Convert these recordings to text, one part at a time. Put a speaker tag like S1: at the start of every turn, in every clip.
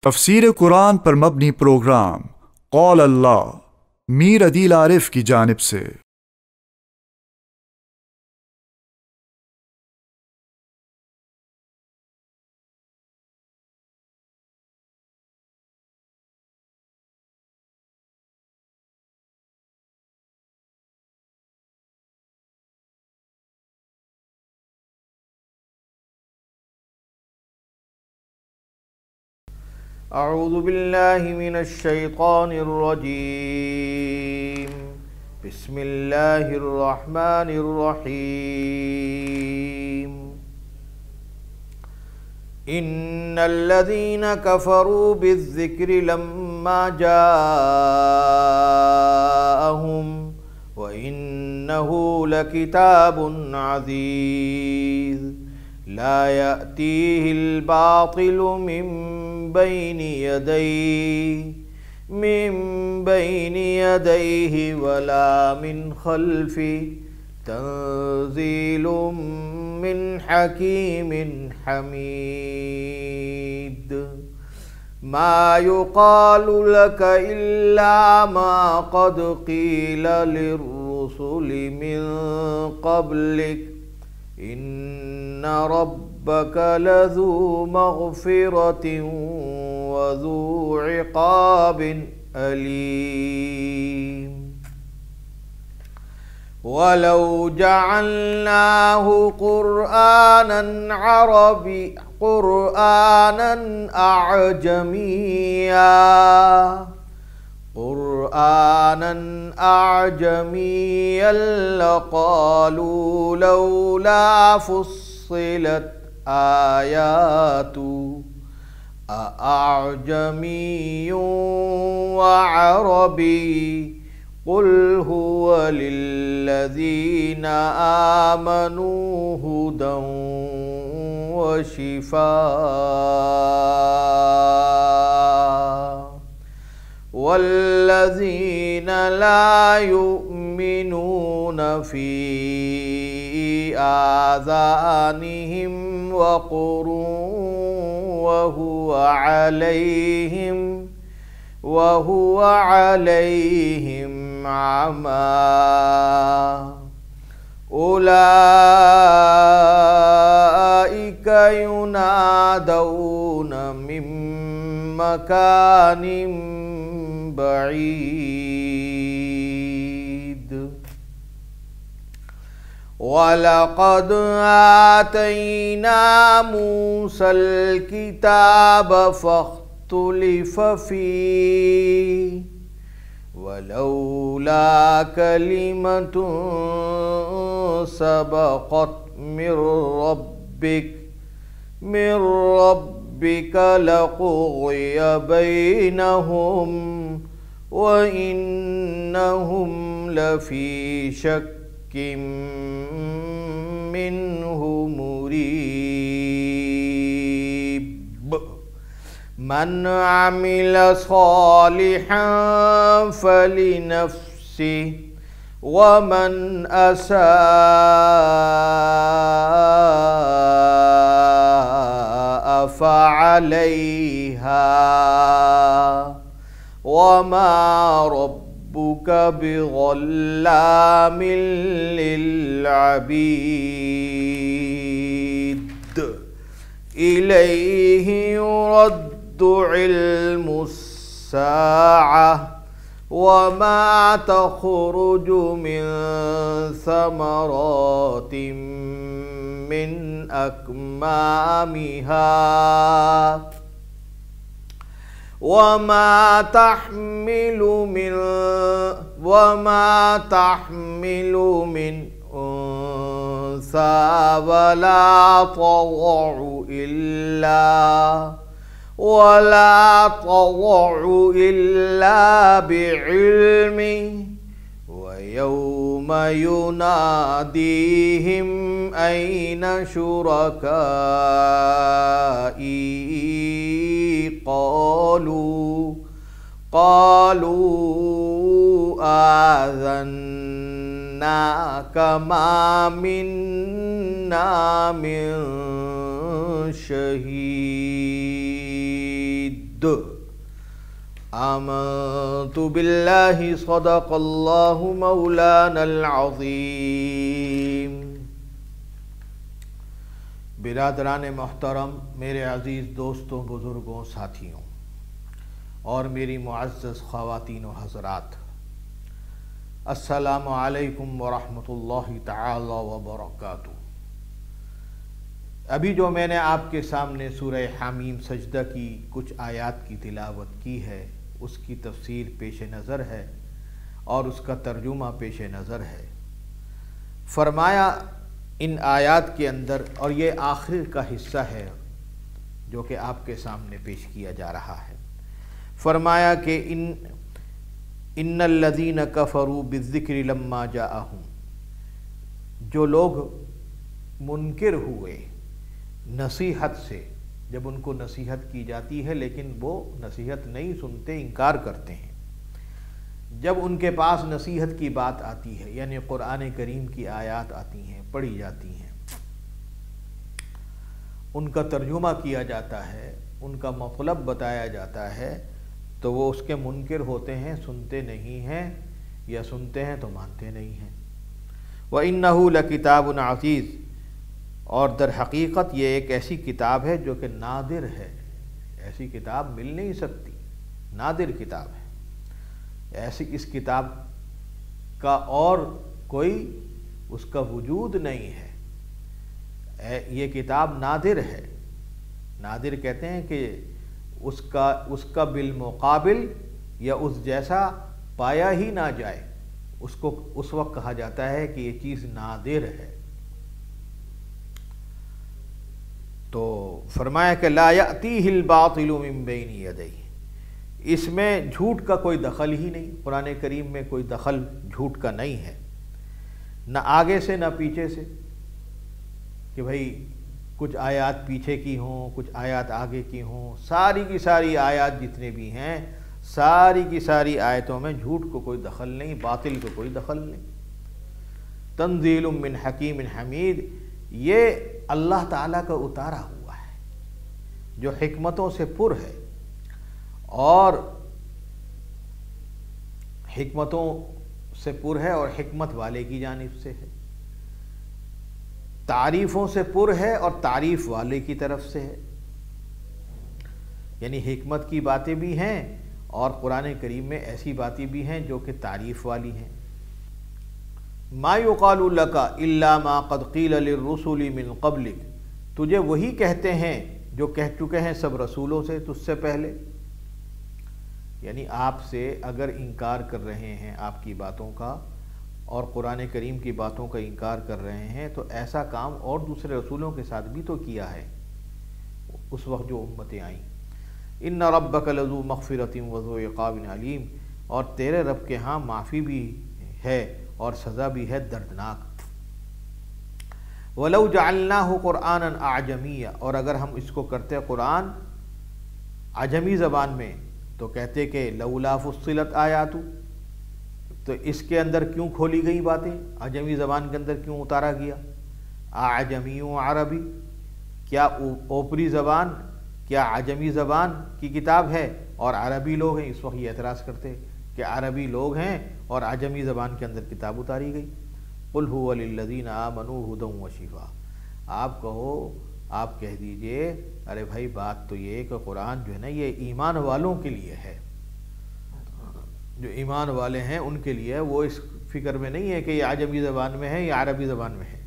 S1: تفسیر قرآن پر مبنی پروگرام قول اللہ میر عدیل عارف کی جانب سے۔
S2: اعوذ باللہ من الشیطان الرجیم بسم اللہ الرحمن الرحیم ان الذین کفروا بالذکر لما جاءہم وانہ لکتاب عزیز لا یأتیہ الباطل من بین یدیہ ولا من خلفہ تنزیل من حکیم حمید ما یقال لک الا ما قد قیل للرسل من قبلک ان ربک لذو مغفرۃ وذو عقاب علیم ولو جعلناه قرآنا أعجميا لقالوا لولا فصلت آياته أأعجمي وعربي قل هو للذين آمنوا هدى وشفاء والذين لا يؤمنون في آذانهم وقر وهو عليهم عمى أولئك ينادون من مكان بعيد وَلَقَدْ آتَيْنَا مُوسَى الْكِتَابَ فَاخْتُلِفَ فِيهِ وَلَوْلَا كَلِمَةٌ سَبَقَتْ من ربك لقضي بينهم وإنهم لفي شك منه مريب من عمل صالحا فلنفسه ومن أساء فعليها وما ربك بظلام للعبيد إليه يرد علم الساعة وما تخرج من ثمرات من أكمامها وما تحمل من أنثى ولا تضع إلا بعلمه ويوم يناديهم أين شركائي قالوا آذناك ما منا من شهيد آمنت باللہ صدق اللہ مولانا العظیم۔ برادران محترم، میرے عزیز دوستوں، بزرگوں، ساتھیوں اور میری معزز خواتین و حضرات، السلام علیکم ورحمۃ اللہ تعالی وبرکاتہ۔ ابھی جو میں نے آپ کے سامنے سورہ حمیم سجدہ کی کچھ آیات کی تلاوت کی ہے، اس کی تفسیر پیش نظر ہے اور اس کا ترجمہ پیش نظر ہے۔ فرمایا ان آیات کے اندر، اور یہ آخر کا حصہ ہے جو کہ آپ کے سامنے پیش کیا جا رہا ہے، فرمایا کہ ان الذین کفروا بالذکر لما جاءہم، جو لوگ منکر ہوئے نصیحت سے، جب ان کو نصیحت کی جاتی ہے لیکن وہ نصیحت نہیں سنتے، انکار کرتے ہیں، جب ان کے پاس نصیحت کی بات آتی ہے، یعنی قرآن کریم کی آیات آتی ہیں، پڑھی جاتی ہیں، ان کا ترجمہ کیا جاتا ہے، ان کا مطلب بتایا جاتا ہے، تو وہ اس کے منکر ہوتے ہیں، سنتے نہیں ہیں، یا سنتے ہیں تو مانتے نہیں ہیں۔ وَإِنَّهُ لَكِتَابٌ عَزِيزٌ، اور در حقیقت یہ ایک ایسی کتاب ہے جو کہ نادر ہے، ایسی کتاب مل نہیں سکتی، نادر کتاب ہے، ایسی اس کتاب کا اور کوئی اس کا وجود نہیں ہے، یہ کتاب نادر ہے۔ نادر کہتے ہیں کہ اس کا بالمقابل یا اس جیسا پایا ہی نہ جائے، اس کو اس وقت کہا جاتا ہے کہ یہ چیز نادر ہے۔ تو فرمایا کہ لا یأتیہ الباطل من بین یدیہ، اس میں جھوٹ کا کوئی دخل ہی نہیں، قرآن کریم میں کوئی دخل جھوٹ کا نہیں ہے، نہ آگے سے نہ پیچھے سے، کہ بھئی کچھ آیات پیچھے کی ہوں، کچھ آیات آگے کی ہوں، ساری کی ساری آیات جتنے بھی ہیں، ساری کی ساری آیتوں میں جھوٹ کو کوئی دخل نہیں، باطل کو کوئی دخل نہیں۔ تنزیل من حکیم حمید، یہ اللہ تعالیٰ کا اتارا ہوا ہے جو حکمتوں سے پر ہے، اور حکمتوں سے پر ہے اور حکمت والے کی جانب سے ہے، تعریفوں سے پر ہے اور تعریف والے کی طرف سے ہے، یعنی حکمت کی باتیں بھی ہیں اور قرآن کریم میں ایسی باتیں بھی ہیں جو کہ تعریف والی ہیں۔ ما یقال لک الا ما قد قیل للرسل من قبلک، تجھے وہی کہتے ہیں جو کہہ چکے ہیں سب رسولوں سے تجھ سے پہلے، یعنی آپ سے اگر انکار کر رہے ہیں آپ کی باتوں کا اور قرآن کریم کی باتوں کا انکار کر رہے ہیں، تو ایسا کام اور دوسرے رسولوں کے ساتھ بھی تو کیا ہے اس وقت جو امتیں آئیں۔ ان ربک لذو مغفرۃ وذو عقاب علیم، اور تیرے رب کے ہاں معافی بھی ہے اور سزا بھی ہے دردناک۔ وَلَوْ جَعَلْنَاهُ قُرْآنًا أَعْجَمِيًّا، اور اگر ہم اس کو کرتے قرآن عجمی زبان میں تو کہتے کہ لولا فصلت آیاتُ، تو اس کے اندر کیوں کھولی گئی باتیں، عجمی زبان کے اندر کیوں اتارا گیا؟ اعجمی و عربی، کیا اوپری زبان، کیا عجمی زبان کی کتاب ہے اور عربی لوگ ہیں؟ اس وقت یہ اعتراض کرتے کہ عربی لوگ ہیں اور عجمی زبان کے اندر کتاب اتاری گئی۔ قل هو للذین آمنوا ھدی وشفاء، آپ کہو، آپ کہہ دیجئے، ارے بھائی بات تو یہ کہ قرآن جو ہے نا یہ ایمان والوں کے لیے ہے، جو ایمان والے ہیں ان کے لیے، وہ اس فکر میں نہیں ہے کہ یہ عجمی زبان میں ہے یا عربی زبان میں ہے،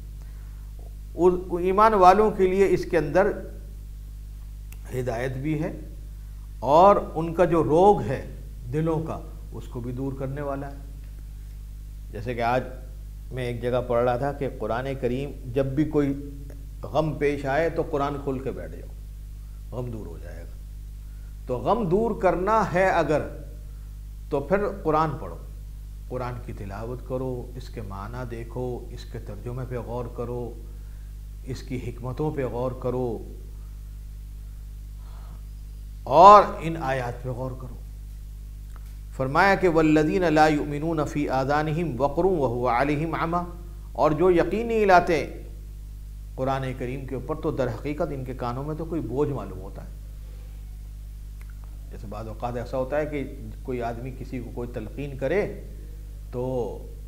S2: ایمان والوں کے لیے اس کے اندر ہدایت بھی ہے، اور ان کا جو روگ ہے دلوں کا اس کو بھی دور کرنے والا ہے۔ جیسے کہ آج میں ایک جگہ پڑھ رہا تھا کہ قرآن کریم جب بھی کوئی غم پیش آئے تو قرآن کھول کے بیٹھ جاؤ، غم دور ہو جائے گا۔ تو غم دور کرنا ہے اگر تو پھر قرآن پڑھو، قرآن کی تلاوت کرو، اس کے معنی دیکھو، اس کے ترجمے پہ غور کرو، اس کی حکمتوں پہ غور کرو، اور ان آیات پہ غور کرو۔ فرمایا کہ والذین لا یؤمنون فی آذانہم وقر وہو علیہم عمی، اور جو یقین نہیں لاتے قرآن کریم کے اوپر تو در حقیقت ان کے کانوں میں تو کوئی بوجھ معلوم ہوتا ہے، جیسے بعض اوقات ایسا ہوتا ہے کہ کوئی آدمی کسی کو کوئی تلقین کرے تو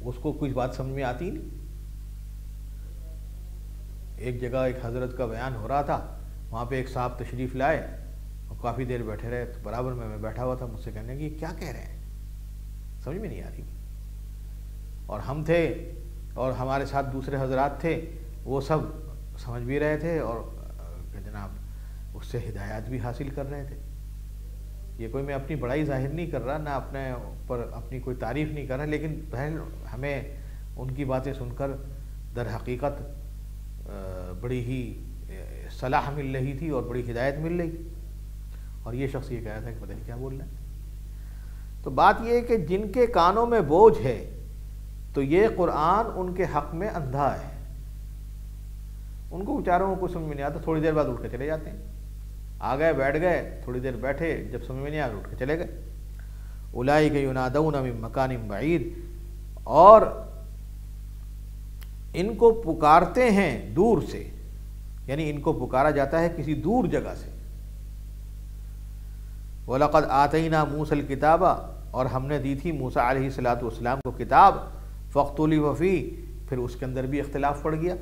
S2: اس کو کوئی بات سمجھ میں آتی نہیں. ایک جگہ ایک حضرت کا بیان ہو رہا تھا، وہاں پہ ایک صاحب تشریف لائے اور کافی دیر بیٹھے رہے، تو برابر میں بیٹھا ہوا تھا، مجھ سے کہنے کہ یہ کیا کہہ رہے ہیں، سمجھ میں نہیں آ رہی. اور ہم تھے اور ہمارے ساتھ دوسرے حضرات تھے، وہ سب سمجھ بھی رہے تھے اور جناب اس سے ہدایات بھی حاصل کر رہے تھے. یہ کوئی میں اپنی بڑائی ظاہر نہیں کر رہا، نہ اپنے اوپر اپنی کوئی تعریف نہیں کر رہا، لیکن بہن ہمیں ان کی باتیں سن کر در حقیقت بڑی ہی صلاح مل رہی تھی اور بڑی ہدایت مل رہی تھی. اور یہ شخص یہ کہہ رہا تھا کہ پتہ نہیں کیا بول رہا ہے. تو بات یہ ہے کہ جن کے کانوں میں بوجھ ہے تو یہ قرآن ان کے حق میں اندھا ہے. ان کو بیچاروں کو سمجھ میں نہیں آتا، تھوڑی دیر بعد اٹھ کے چلے جاتے ہیں. آ گئے بیٹھ گئے، تھوڑی دیر بیٹھے، جب سمجھ میں نہیں آیا اٹھ کے چلے گئے. اولئک ینادون من مکان بعید، اور ان کو پکارتے ہیں دور سے، یعنی ان کو پکارا جاتا ہے کسی دور جگہ سے. وَلَقَدْ آتَيْنَا مُوسَى الْكِتَابَ، اور ہم نے دی تھی موسیٰ علیہ السلام کو کتاب. فَاخْتُلِفَ فِيهِ، پھر اس کے اندر بھی اختلاف پڑ گیا.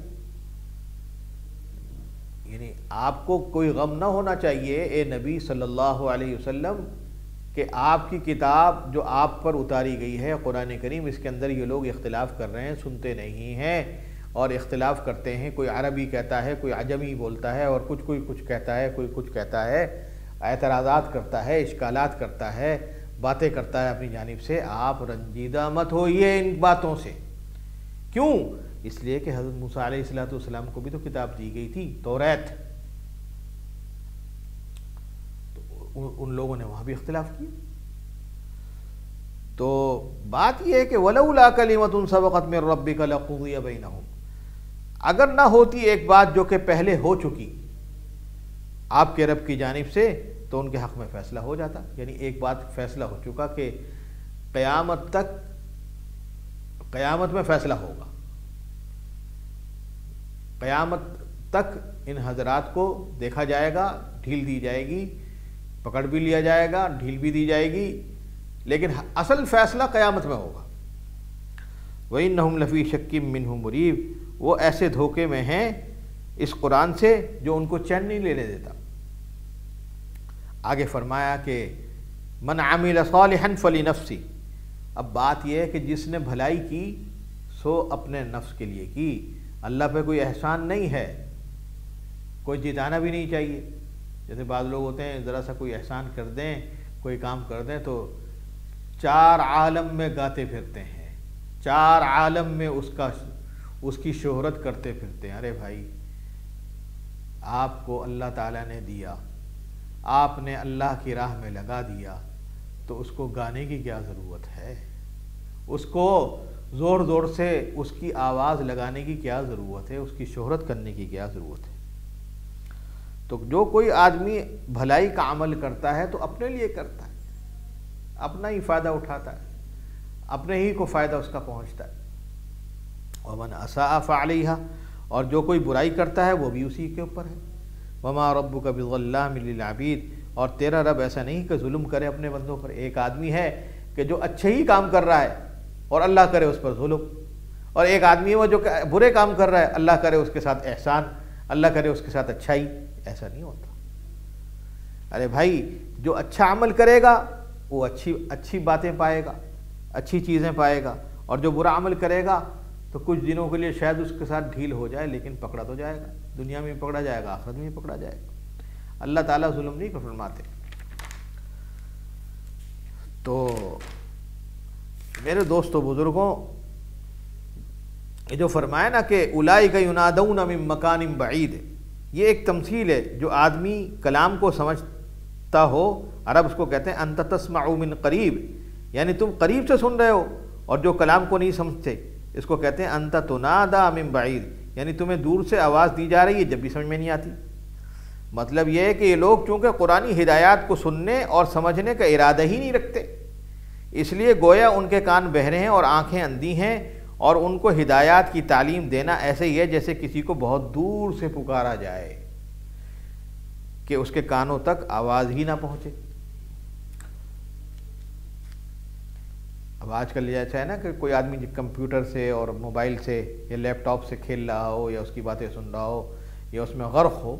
S2: یعنی آپ کو کوئی غم نہ ہونا چاہیے اے نبی صلی اللہ علیہ وسلم کہ آپ کی کتاب جو آپ پر اتاری گئی ہے قرآن کریم، اس کے اندر یہ لوگ اختلاف کر رہے ہیں، سنتے نہیں ہیں اور اختلاف کرتے ہیں. کوئی عربی کہتا ہے، کوئی عجمی بولتا ہے، اور کوئی کچھ کہتا ہے، کوئی کچھ کہتا ہے، اعتراضات کرتا ہے، اشکالات کرتا ہے، باتیں کرتا ہے اپنی جانب سے. آپ رنجیدہ مت ہوئیے ان باتوں سے. کیوں؟ اس لیے کہ حضرت موسیٰ علیہ السلام کو بھی تو کتاب دی گئی تھی، توریت. تو ان لوگوں نے وہاں بھی اختلاف کیا. تو بات یہ ہے کہ وَلَوْلَا كَلِمَةٌ سَبَقَتْ مِن رَبِّكَ لَقُضِيَ بَيْنَهُمْ، اگر نہ ہوتی ایک بات جو کہ پہلے ہو چکی آپ کے رب کی جانب سے تو ان کے حق میں فیصلہ ہو جاتا. یعنی ایک بات فیصلہ ہو چکا کہ قیامت میں فیصلہ ہوگا، قیامت تک ان حضرات کو دیکھا جائے گا، ڈھیل دی جائے گی، پکڑ بھی لیا جائے گا، ڈھیل بھی دی جائے گی، لیکن اصل فیصلہ قیامت میں ہوگا. وَإِنَّهُمْ لَفِي شَكٍّ مِّنْهُ مُرِيبٍ، وہ ایسے دھوکے میں ہیں اس قرآن سے جو ان کو چین نہیں لینے دیتا. آگے فرمایا کہ من عمل صالحا فلنفسہ، اب بات یہ ہے کہ جس نے بھلائی کی سو اپنے نفس کے لیے کی. اللہ پہ کوئی احسان نہیں ہے، کوئی جتانا بھی نہیں چاہیے. جیسے بعض لوگ ہوتے ہیں ذرا سا کوئی احسان کر دیں، کوئی کام کر دیں تو 4 عالم میں گاتے پھرتے ہیں، 4 عالم میں اس کی شہرت کرتے پھرتے ہیں. ارے بھائی، آپ کو اللہ تعالیٰ نے دیا، آپ نے اللہ کی راہ میں لگا دیا، تو اس کو گانے کی کیا ضرورت ہے؟ اس کو زور زور سے اس کی آواز لگانے کی کیا ضرورت ہے؟ اس کی شہرت کرنے کی کیا ضرورت ہے؟ تو جو کوئی آدمی بھلائی کا عمل کرتا ہے تو اپنے لیے کرتا ہے، اپنا ہی فائدہ اٹھاتا ہے، اپنے ہی کو فائدہ اس کا پہنچتا ہے. ومن اساء فعلیہا، اور جو کوئی برائی کرتا ہے وہ بھی اسی کے اوپر ہے. وما ربک بظلام للعبید، اور تیرا رب ایسا نہیں کہ ظلم کرے اپنے بندوں پر. ایک آدمی ہے کہ جو اچھے ہی کام کر رہا ہے اور اللہ کرے اس پر ظلم، اور ایک آدمی ہے وہ جو برے کام کر رہا ہے، اللہ کرے اس کے ساتھ احسان، اللہ کرے اس کے ساتھ اچھائی. ایسا نہیں ہوتا. ارے بھائی، جو اچھا عمل کرے گا وہ اچھی باتیں پائے گا، اچھی چیزیں پائے گا، اور جو برا عمل کرے گا تو کچھ دنوں کے لیے شاید اس کے ساتھ ڈھیل ہو جائے، لیکن پکڑا تو جائے گا. دنیا میں بھی پکڑا جائے گا، آخرت میں بھی پکڑا جائے گا. اللہ تعالیٰ ظلم نہیں فرماتے. تو میرے دوستو بزرگوں، یہ جو فرمایا نا کہ اولئک ینادون من مکان بعید، یہ ایک تمثیل ہے. جو آدمی کلام کو سمجھتا ہو، عرب اس کو کہتے ہیں انت تسمع من قریب، یعنی تم قریب سے سن رہے ہو. اور جو کلام کو نہیں سمجھتے اس کو کہتے ہیں انت تنادا من بعید، یعنی تمہیں دور سے آواز دی جا رہی ہے جب بھی سمجھ میں نہیں آتی. مطلب یہ ہے کہ یہ لوگ چونکہ قرآنی ہدایات کو سننے اور سمجھنے کا ارادہ ہی نہیں رکھتے، اس لیے گویا ان کے کان بہرے ہیں اور آنکھیں اندھی ہیں، اور ان کو ہدایات کی تعلیم دینا ایسے ہی ہے جیسے کسی کو بہت دور سے پکارا جائے کہ اس کے کانوں تک آواز ہی نہ پہنچے. اب آج کل ایسا ہے نا کہ کوئی آدمی کمپیوٹر سے اور موبائل سے یا لیپ ٹاپ سے کھیل رہا ہو یا اس کی باتیں سن رہا ہو یا اس میں غرق ہو،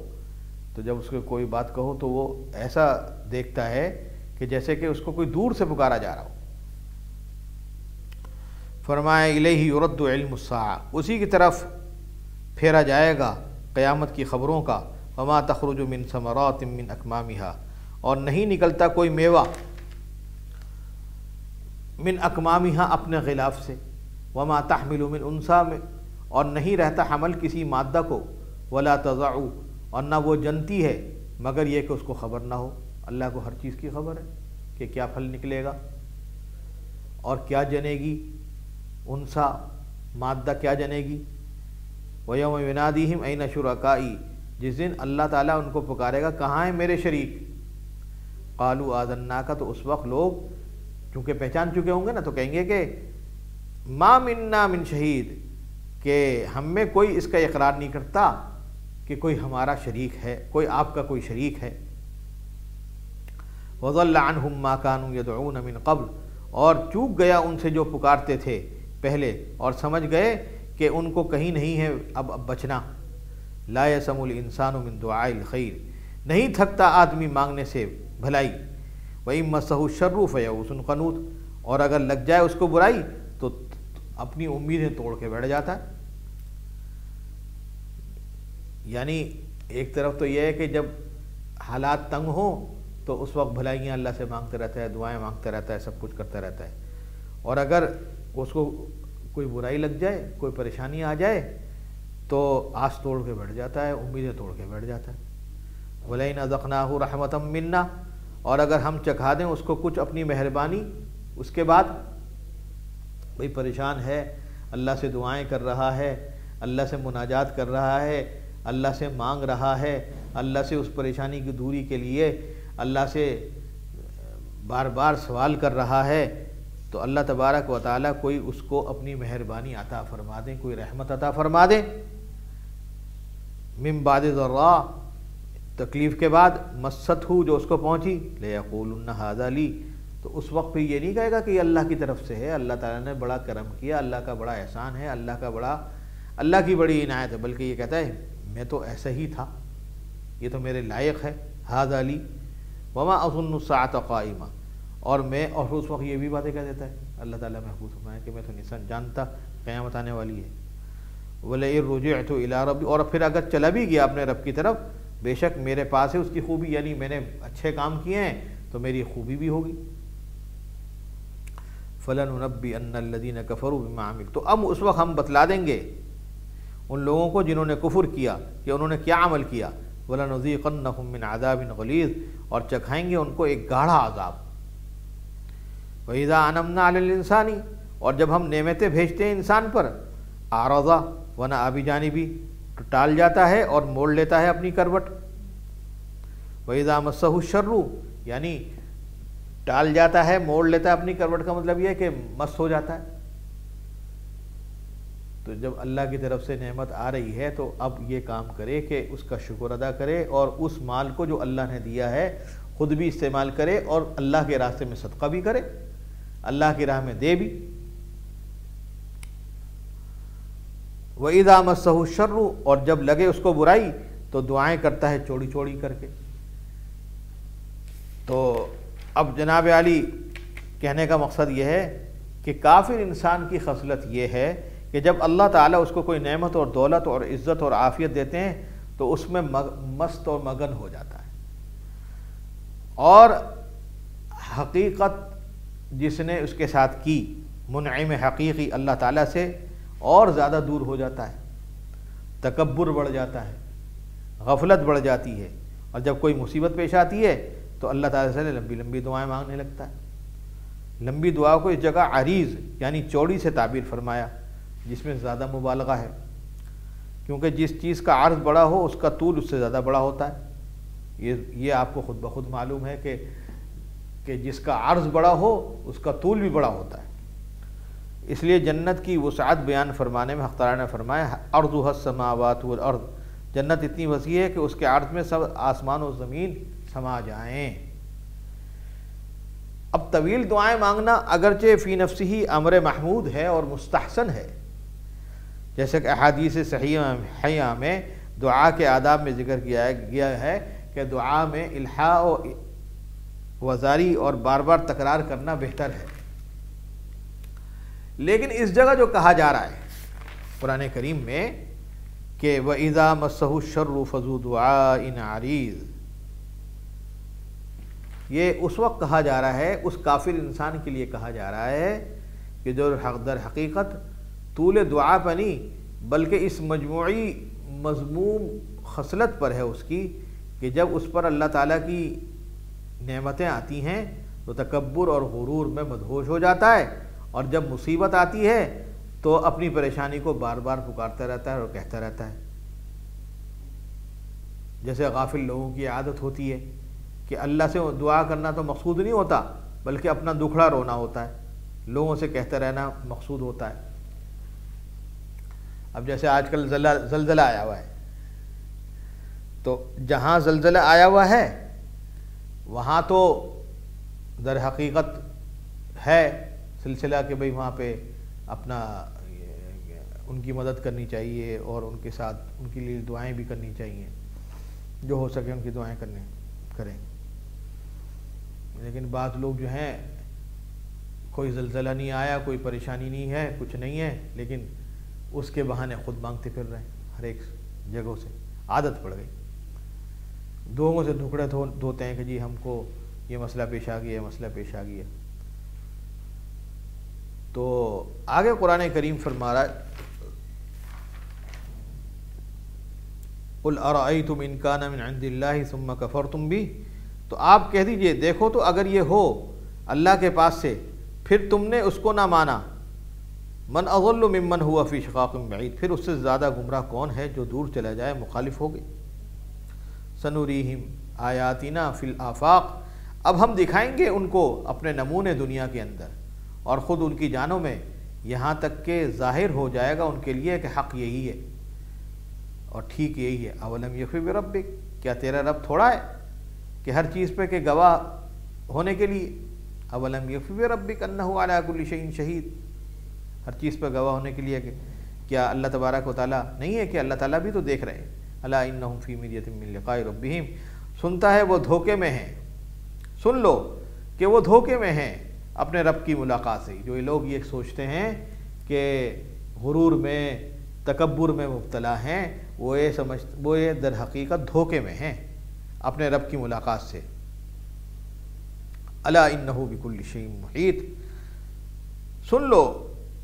S2: تو جب اس کو کوئی بات کہو تو وہ ایسا دیکھتا ہے کہ جیسے کہ اس کو کوئی دور سے پکارا جا رہا ہو۔ فرمایا الیہ یرد علم الساعہ، اسی کی طرف پھیرا جائے گا قیامت کی خبروں کا۔ وما تخرج من ثمرات من اکمامہا، اور نہیں نکلتا کوئی میوہ من اکمامہا اپنے غلاف سے، وما تحمل من انثیٰ میں، اور نہیں رہتا حمل کسی مادہ کو، ولا تضع، اور نہ وہ جنتی ہے مگر یہ کہ اس کو خبر نہ ہو۔ اللہ کو ہر چیز کی خبر ہے کہ کیا پھل نکلے گا اور کیا جنے گی، انثیٰ مادہ کیا جنے گی۔ وَيَوْمَ يُنَادِيهِمْ أَيْنَ شُرَكَائِي، جس دن اللہ تعالیٰ ان کو پکارے گا کہاں ہیں میرے شریک۔ قَالُوا آذَنَّاكَ، تو اس وقت لوگ چونکہ پہچان چکے ہوں گے نا تو کہیں گے کہ مَا مِنَّا مِن شہید، کہ ہم میں کوئی اس کا اقرار نہیں کرتا کہ کوئی ہمارا شریک ہے، کوئی آپ کا کوئی شریک ہے۔ وَضَلَّ عَنْهُمْ مَا كَانُوا يَدْعُونَ مِن قَبْلُ، اور چوک گیا ان سے جو پکارتے تھے پہلے، اور سمجھ گئے کہ ان کو کہیں نہیں ہے اب بچنا۔ لا يسم الانسان من دعاء الخیر، نہیں تھکتا آدمی مانگنے سے بھلائی۔ وَإِن مَسَّهُ الشَّرُّ فَيَئُوسٌ قَنُوطٌ، اور اگر لگ جائے اس کو برائی تو اپنی امیدیں توڑ کے بیٹھ جاتا ہے۔ یعنی ایک طرف تو یہ ہے کہ جب حالات تنگ ہوں تو اس وقت بھلائیاں اللہ سے مانگتے رہتا ہے، دعائیں مانگتا رہتا ہے، سب کچھ کرتا رہتا ہے، اور اگر اس کو کوئی برائی لگ جائے، کوئی پریشانی آ جائے تو آس توڑ کے بیٹھ جاتا ہے، امیدیں توڑ کے بیٹھ جاتا ہے۔ وَلَئِنْ أَذَقْنَاهُ رَحْمَةً مِنَّا، اور اگر ہم چکھا دیں اس کو کچھ اپنی مہربانی، اس کے بعد بھئی پریشان ہے، اللہ سے دعائیں کر رہا ہے، اللہ سے مناجات کر رہا ہے، اللہ سے مانگ رہا ہے، اللہ سے اس پریشانی کی دوری کے لیے اللہ سے بار بار سوال کر رہا ہے، تو اللہ تبارک و تعالیٰ کوئی اس کو اپنی مہربانی عطا فرما دیں، کوئی رحمت عطا فرما دیں۔ من بعد ضراء، تکلیف کے بعد، مست ہو جو اس کو پہنچی، لیقولن ھذا لی، تو اس وقت پہ یہ نہیں کہے گا کہ یہ اللہ کی طرف سے ہے، اللہ تعالیٰ نے بڑا کرم کیا، اللہ کا بڑا احسان ہے، اللہ کی بڑی عنایت ہے، بلکہ یہ کہتا ہے میں تو ایسا ہی تھا، یہ تو میرے لائق ہے۔ ھذا لی وما اظن الساعۃ قائمہ، اور اس وقت یہ بھی باتیں کہہ دیتا ہے اللہ تعالیٰ محفوظ فرمائے کہ میں تو نہیں جانتا قیامت آنے والی ہے۔ وَلَئِن رُجِعْتُ إِلَىٰ رَبِّي، اور پھر اگر چلا بھی گیا اپنے رب کی طرف، بے شک میرے پاس ہے اس کی خوبی، یعنی میں نے اچھے کام کیے ہیں تو میری خوبی بھی ہوگی۔ فَلَنُنَبِّئَنَّ الَّذِينَ كَفَرُوا بِمَا عَمِلُوا، تو اب اس وقت ہم بتلا دیں گے ان لوگوں کو جنہوں نے کفر کیا کہ انہوں نے کیا عمل کیا۔ وَلَنُذِيقَنَّهُم مِّنْ عَذَابٍ غَلِيظٍ، اور چکھائیں گے ان کو ایک گاڑھا عذاب۔ وَإِذَا أَنَمْنَا عَلَى الْإِنسَانِ، اور جب ہم نعمتیں بھیجتے ہیں انسان پر، أَعْرَضَ وَنَأَىٰ بِجَانِبِهِ، تو ٹال جاتا ہے اور موڑ لیتا ہے اپنی کروٹ۔ وَإِذَا مَسَّهُ الشَّرُّ، یعنی ٹال جاتا ہے، موڑ لیتا ہے اپنی کروٹ، کا مطلب یہ ہے کہ مست ہو جاتا ہے۔ تو جب اللہ کی طرف سے نعمت آ رہی ہے تو اب یہ کام کرے کہ اس کا شکر ادا کرے، اور اس مال کو جو اللہ نے دیا ہے خود بھی استعمال کرے اور اللہ کے راستے میں صدقہ بھی کرے، اللہ کی راہ میں دے بھی۔ وَإِذَا مَسَّهُ الشَّرُّ، اور جب لگے اس کو برائی تو دعائیں کرتا ہے چوڑی چوڑی کر کے۔ تو اب جناب عالی کہنے کا مقصد یہ ہے کہ کافر انسان کی خصلت یہ ہے کہ جب اللہ تعالیٰ اس کو کوئی نعمت اور دولت اور عزت اور عافیت دیتے ہیں تو اس میں مست اور مگن ہو جاتا ہے، اور حقیقت جس نے اس کے ساتھ کی، منعم حقیقی اللہ تعالیٰ سے، اور زیادہ دور ہو جاتا ہے، تکبر بڑھ جاتا ہے، غفلت بڑھ جاتی ہے، اور جب کوئی مصیبت پیش آتی ہے تو اللہ تعالیٰ سے لمبی لمبی دعائیں مانگنے لگتا ہے۔ لمبی دعا کو اس جگہ عریض یعنی چوڑی سے تعبیر فرمایا، جس میں زیادہ مبالغہ ہے، کیونکہ جس چیز کا عرض بڑا ہو اس کا طول اس سے زیادہ بڑا ہوتا ہے۔ یہ آپ کو خود بخود معلوم ہے کہ جس کا عرض بڑا ہو اس کا طول بھی بڑا ہوتا ہے۔ اس لیے جنت کی وسعت بیان فرمانے میں حق تعالیٰ نے فرمایا ارضها السماوات والارض، جنت اتنی وسیع ہے کہ اس کے عرض میں سب آسمان و زمین سما جائیں۔ اب طویل دعائیں مانگنا اگرچہ فی نفسی امر محمود ہے اور مستحسن ہے، جیسے کہ احادیث صحیحہ میں دعا کے آداب میں ذکر کیا گیا ہے کہ دعا میں الحاح و وزاری اور بار بار تکرار کرنا بہتر ہے۔ لیکن اس جگہ جو کہا جا رہا ہے قرآن کریم میں کہ وَإِذَا مَسَّهُ الشَّرُّ فَذُو دُعَاءٍ عَرِيضٍ، یہ اس وقت کہا جا رہا ہے، اس کافر انسان کے لیے کہا جا رہا ہے کہ جو در حقیقت طول دعا پہ نہیں بلکہ اس مجموعی مذموم خصلت پر ہے اس کی کہ جب اس پر اللہ تعالیٰ کی نعمتیں آتی ہیں تو تکبر اور غرور میں مدہوش ہو جاتا ہے، اور جب مصیبت آتی ہے تو اپنی پریشانی کو بار بار پکارتا رہتا ہے اور کہتا رہتا ہے۔ جیسے غافل لوگوں کی عادت ہوتی ہے کہ اللہ سے دعا کرنا تو مقصود نہیں ہوتا بلکہ اپنا دکھڑا رونا ہوتا ہے، لوگوں سے کہتا رہنا مقصود ہوتا ہے۔ اب جیسے آج کل زلزلہ آیا ہوا ہے، تو جہاں زلزلہ آیا ہوا ہے وہاں تو در حقیقت ہے سلسلہ کہ بھئی وہاں پہ اپنا ان کی مدد کرنی چاہیے اور ان کے ساتھ ان کے لیے دعائیں بھی کرنی چاہیے، جو ہو سکے ان کی دعائیں کریں۔ لیکن بعض لوگ جو ہیں کوئی زلزلہ نہیں آیا، کوئی پریشانی نہیں ہے، کچھ نہیں ہے، لیکن اس کے بہانے خود مانگتے پھر رہے ہیں ہر ایک جگہوں سے، عادت پڑ گئی۔ لوگوں سے ٹکڑے دھوتے ہیں کہ جی ہم کو یہ مسئلہ پیش آ گیا ہے، مسئلہ پیش آ گیا۔ تو آگے قرآن کریم فرما رہا ہے قُلْ أَرَأَيْتُمْ إِنْ كَانَ مِنْ عِنْدِ اللَّهِ ثُمَّ كَفَرْتُمْ بِهِ، تو آپ کہہ دیجئے دیکھو تو اگر یہ ہو اللہ کے پاس سے پھر تم نے اس کو نہ مانا، من اضل ممن هو فی شقاق بعید، پھر اس سے زیادہ گمراہ کون ہے جو دور چلا جائے، مخالف ہو گئی۔ سنوریہم آیاتنا فی الآفاق، اب ہم دکھائیں گے ان کو اپنے نمونے دنیا کے اندر اور خود ان کی جانوں میں، یہاں تک کہ ظاہر ہو جائے گا ان کے لیے کہ حق یہی ہے اور ٹھیک یہی ہے۔ اولم یکفی بربک، کیا تیرا رب تھوڑا ہے کہ ہر چیز پہ کہ گواہ ہونے کے لیے؟ اولم یکفی بربک انہ علی کل شیء شہید، ہر چیز پہ گواہ ہونے کے لیے کہ کیا اللہ تبارک و تعالیٰ نہیں ہے کہ اللہ تعالیٰ بھی تو دیکھ رہے ہیں؟ الا انہم فی مریۃ من لقاء ربہم، سنتا ہے وہ دھوکے میں ہیں، سن لو کہ وہ دھوکے میں ہیں اپنے رب کی ملاقات سے۔ جو یہ لوگ یہ سوچتے ہیں کہ غرور میں تکبر میں مبتلا ہیں، وہ یہ در حقیقت دھوکے میں ہیں اپنے رب کی ملاقات سے۔ الا انہ بکل شیء محیط، سن لو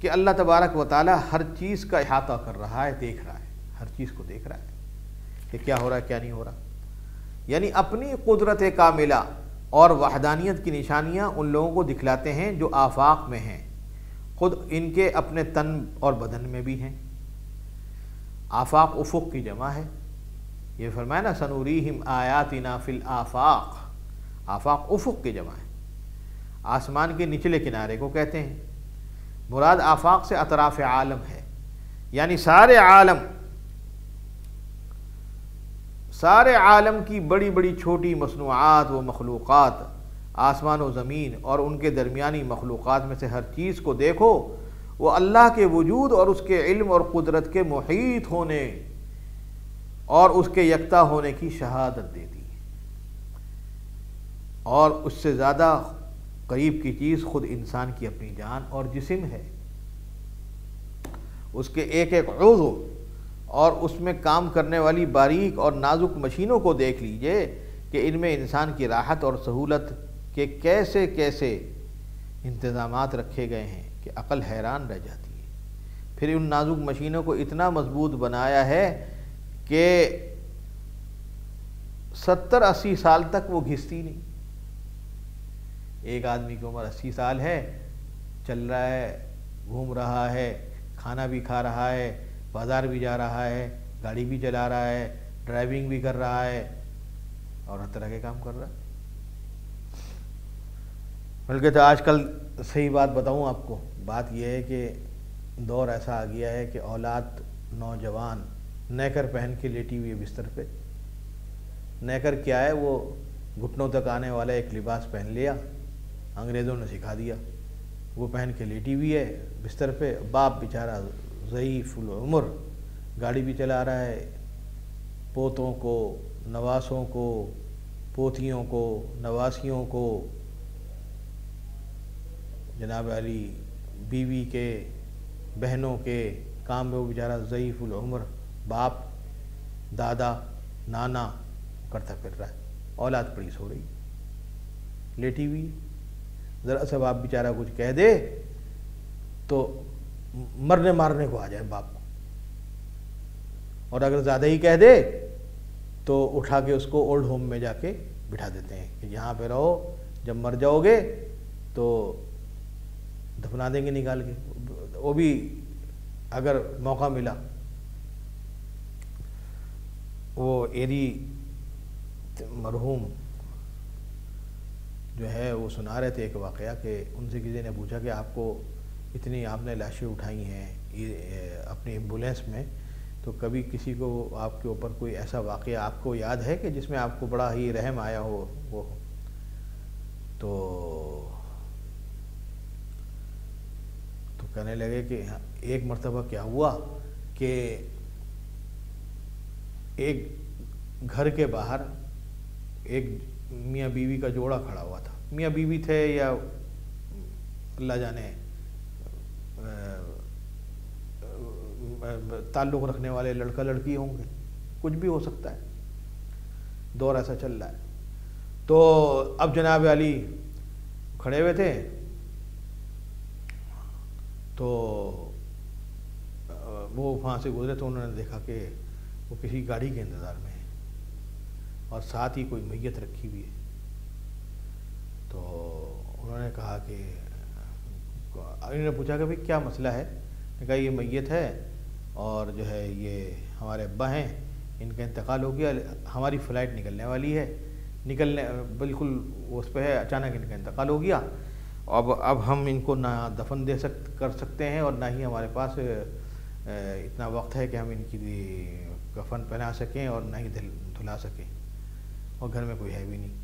S2: کہ اللہ تبارک و تعالیٰ ہر چیز کا احاطہ کر رہا ہے، دیکھ رہا ہے، ہر چیز کو دیکھ رہا ہے کہ کیا ہو رہا ہے کیا نہیں ہو رہا۔ یعنی اپنی قدرت کاملہ اور وحدانیت کی نشانیاں ان لوگوں کو دکھلاتے ہیں جو آفاق میں ہیں، خود ان کے اپنے تن اور بدن میں بھی ہیں۔ آفاق افق کی جمع ہے، یہ فرمایا نا سنوریہم آیاتنا فی الآفاق، آفاق افق کی جمع ہے، آسمان کے نچلے کنارے کو کہتے ہیں۔ مراد آفاق سے اطراف عالم ہے، یعنی سارے عالم کی بڑی بڑی چھوٹی مصنوعات و مخلوقات، آسمان و زمین اور ان کے درمیانی مخلوقات میں سے ہر چیز کو دیکھو، وہ اللہ کے وجود اور اس کے علم اور قدرت کے محیط ہونے اور اس کے یکتا ہونے کی شہادت دیتی ہے۔ اور اس سے زیادہ قریب کی چیز خود انسان کی اپنی جان اور جسم ہے، اس کے ایک ایک عضو اور اس میں کام کرنے والی باریک اور نازک مشینوں کو دیکھ لیجئے کہ ان میں انسان کی راحت اور سہولت کے کیسے کیسے انتظامات رکھے گئے ہیں کہ عقل حیران رہ جاتی ہے۔ پھر ان نازک مشینوں کو اتنا مضبوط بنایا ہے کہ 70-80 سال تک وہ گھستی نہیں۔ ایک آدمی کی عمر 80 سال ہے، چل رہا ہے، گھوم رہا ہے، کھانا بھی کھا رہا ہے، بازار بھی جا رہا ہے، گاڑی بھی چلا رہا ہے، ڈرائیونگ بھی کر رہا ہے اور ہر طرح کے کام کر رہا ہے۔ بلکہ تو آج کل صحیح بات بتاؤں آپ کو، بات یہ ہے کہ دور ایسا آ گیا ہے کہ اولاد نوجوان نیکر پہن کے لیٹی ہوئی ہے بستر پہ۔ نیکر کیا ہے؟ وہ گھٹنوں تک آنے والا ایک لباس پہن لیا انگریزوں نے سکھا دیا، وہ پہن کے لیٹی ہوئی ہے بستر پہ، باپ بیچارہ ضعیف العمر گاڑی بھی چلا رہا ہے، پوتوں کو، نواسوں کو، پوتیوں کو، نواسیوں کو، جناب علی بیوی کے، بہنوں کے کام میں وہ بیچارہ ضعیف العمر باپ، دادا، نانا کرتا پھر رہا ہے، اولاد پڑی سو رہی لیٹی ہوئی، ذرا سا باپ بیچارہ کچھ کہہ دے تو مرنے مارنے کو آ جائے باپ کو، اور اگر زیادہ ہی کہہ دے تو اٹھا کے اس کو اولڈ ہوم میں جا کے بٹھا دیتے ہیں کہ یہاں پہ رہو، جب مر جاؤ گے تو دفنا دیں گے نکال کے، وہ بھی اگر موقع ملا۔ وہ ایری مرحوم جو ہے وہ سنا رہے تھے ایک واقعہ کہ ان سے کسی نے پوچھا کہ آپ کو اتنی آپ نے لاشیں اٹھائی ہیں اپنی ایمبولینس میں، تو کبھی کسی کو آپ کے اوپر کوئی ایسا واقعہ آپ کو یاد ہے کہ جس میں آپ کو بڑا ہی رحم آیا ہو؟ وہ تو کہنے لگے کہ ایک مرتبہ کیا ہوا کہ ایک گھر کے باہر ایک میاں بیوی کا جوڑا کھڑا ہوا تھا، میاں بیوی تھے یا اللہ جانے تعلق رکھنے والے لڑکا لڑکی ہوں گے، کچھ بھی ہو سکتا ہے، دور ایسا چل رہا ہے۔ تو اب جناب علی کھڑے ہوئے تھے تو وہ وہاں سے گزرے تو انہوں نے دیکھا کہ وہ کسی گاڑی کے انتظار میں ہے اور ساتھ ہی کوئی میت رکھی ہوئی ہے۔ تو انہوں نے کہا کہ انہوں نے پوچھا کہ بھئی کیا مسئلہ ہے؟ نے کہا یہ میت ہے اور جو ہے یہ ہمارے ابا ہیں، ان کا انتقال ہو گیا، ہماری فلائٹ نکلنے والی ہے، بالکل اس پہ ہے، اچانک ان کا انتقال ہو گیا، اب ہم ان کو نہ دفن کر سکتے ہیں اور نہ ہی ہمارے پاس اتنا وقت ہے کہ ہم ان کی کفن پہنا سکیں اور نہ ہی دھلا سکیں، اور گھر میں کوئی ہے بھی نہیں،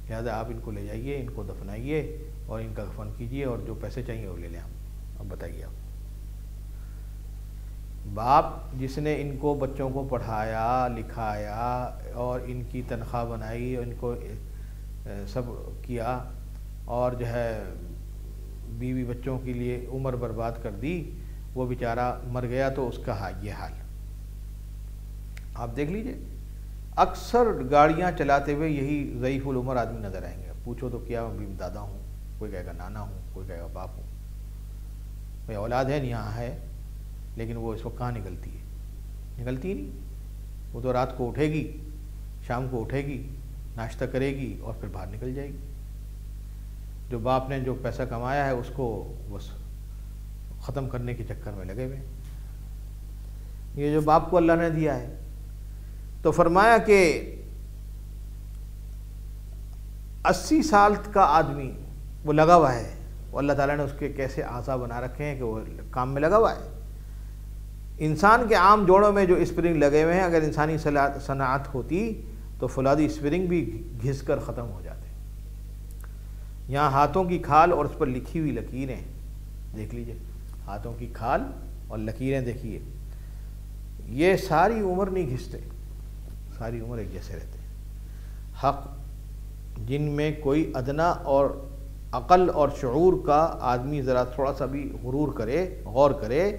S2: لہٰذا آپ ان کو لے جائیے، ان کو دفنائیے اور ان کا کفن کیجیے اور جو پیسے چاہیے وہ لے لیں ہم۔ اب بتائیے آپ، باپ جس نے ان کو بچوں کو پڑھایا لکھایا اور ان کی تنخواہ بنائی اور ان کو سب کیا اور جو ہے بیوی بچوں کے لیے عمر برباد کر دی، وہ بیچارہ مر گیا تو اس کا یہ حال آپ دیکھ لیجئے۔ اکثر گاڑیاں چلاتے ہوئے یہی ضعیف العمر آدمی نظر آئیں گے، پوچھو تو کیا میں دادا ہوں، کوئی کہے گا نانا ہوں، کوئی کہے گا باپ ہوں، کوئی اولاد ہے نہیں، یہاں ہے لیکن وہ اس وقت کہاں نکلتی ہے؟ نکلتی نہیں، وہ تو رات کو اٹھے گی، شام کو اٹھے گی، ناشتہ کرے گی اور پھر باہر نکل جائے گی۔ جو باپ نے جو پیسہ کمایا ہے اس کو بس ختم کرنے کے چکر میں لگے ہوئے، یہ جو باپ کو اللہ نے دیا ہے۔ تو فرمایا کہ 80 سال کا آدمی وہ لگا ہوا ہے، وہ اللہ تعالیٰ نے اس کے کیسے اعضاء بنا رکھے ہیں کہ وہ کام میں لگا ہوا ہے۔ انسان کے عام جوڑوں میں جو اسپرنگ لگے ہوئے ہیں، اگر انسانی صنعت ہوتی تو فولادی اسپرنگ بھی گھس کر ختم ہو جاتے۔ یہاں ہاتھوں کی کھال اور اس پر لکھی ہوئی لکیریں دیکھ لیجئے، ہاتھوں کی کھال اور لکیریں دیکھیے، یہ ساری عمر نہیں گھستے، ساری عمر ایک جیسے رہتے ہیں۔ حق جن میں کوئی ادنا اور عقل اور شعور کا آدمی ذرا تھوڑا سا بھی غرور کرے، غور کرے،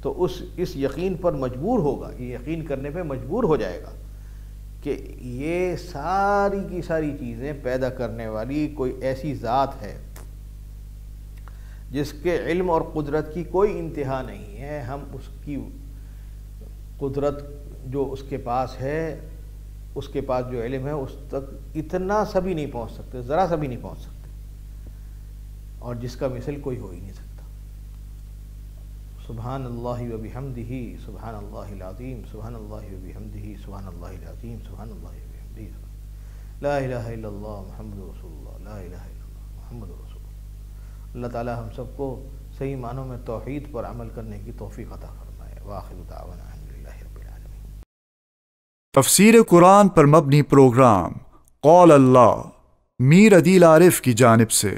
S2: تو اس یقین پر مجبور ہوگا، یہ یقین کرنے پہ مجبور ہو جائے گا کہ یہ ساری کی ساری چیزیں پیدا کرنے والی کوئی ایسی ذات ہے جس کے علم اور قدرت کی کوئی انتہا نہیں ہے۔ ہم اس کی قدرت جو اس کے پاس ہے، اس کے پاس جو علم ہے، اس تک اتنا سا بھی نہیں پہنچ سکتے، ذرا سا بھی نہیں پہنچ سکتے، اور جس کا مثل کوئی ہو ہی نہیں سکتا۔ سبحان اللہ و بحمدہ، سبحان اللہ العظیم، سبحان اللہ و بحمدہ، سبحان اللہ العظیم، سبحان اللہ و بحمدہ، لا الہ الا اللہ محمد رسول اللہ، لا الہ الا اللہ محمد رسول اللہ۔ اللہ تعالی ہم سب کو صحیح معنوں میں توحید پر عمل کرنے کی توفیق عطا فرمائے۔ وآخر دعوانا الحمدللہ رب العالمین۔
S1: تفسیر قرآن پر مبنی پروگرام قول اللہ میر عدیل عارف کی جانب سے۔